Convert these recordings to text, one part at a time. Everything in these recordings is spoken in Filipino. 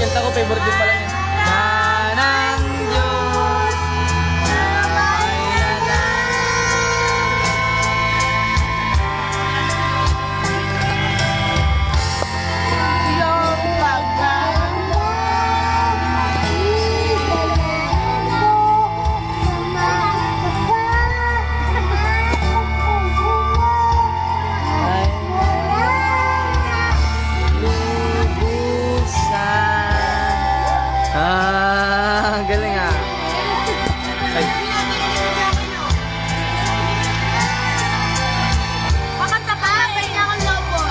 kanta ko, favorite din pala niya. Manang Diyos ay galing ah. Ay. Makanta ka, pwede na akong lobo.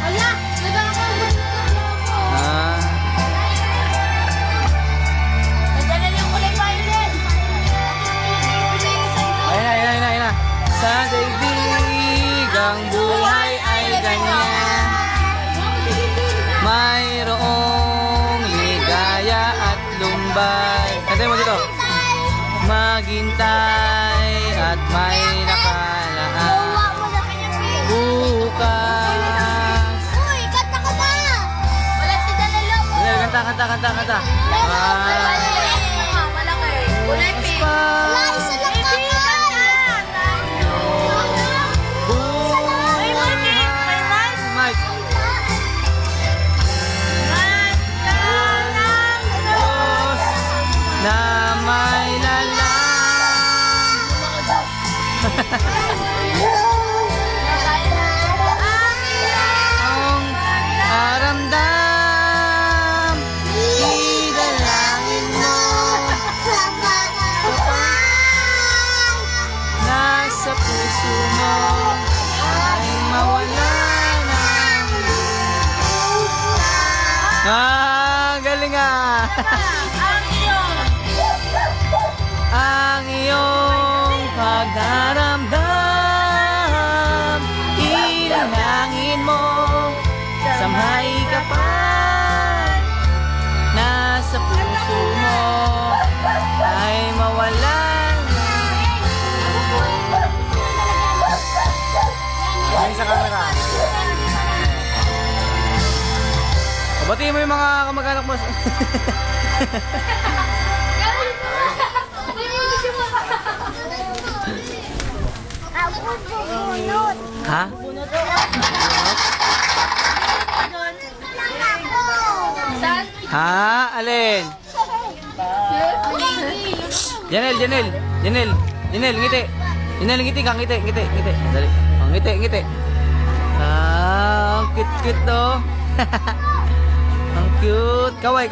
Wala, nagkakaroon ako ng lobo. Nadala yung kulay violet. Ayun na. Sa daigdig ang buhay ay ganyan. Mayroong ligaya at lumbay. Kantay mo dito. Maghintay at may nakalaan. Bukas. Uy, kanta ka na! Wala si Dala Lobo. Kanta. Malaki. Kulay pink. Wala, isa lang ka. Mike. Na may lalang. Ang aramdam, idalangin mo. Nasa puso mo ay mawala na. Galing ah. Ang iyong pagdaramdam, ilalangin mo, samhay ka pa. Nasa puso mo ay mawalan. Ay, sa camera. Batiin mo yung mga kamag-anak mo. Ha? Ha? Alin? Janel, ngiti. Janel, ngiti ka, ngiti. Dali. Oh, ngiti. Ang cute to. Ang cute. Kaway.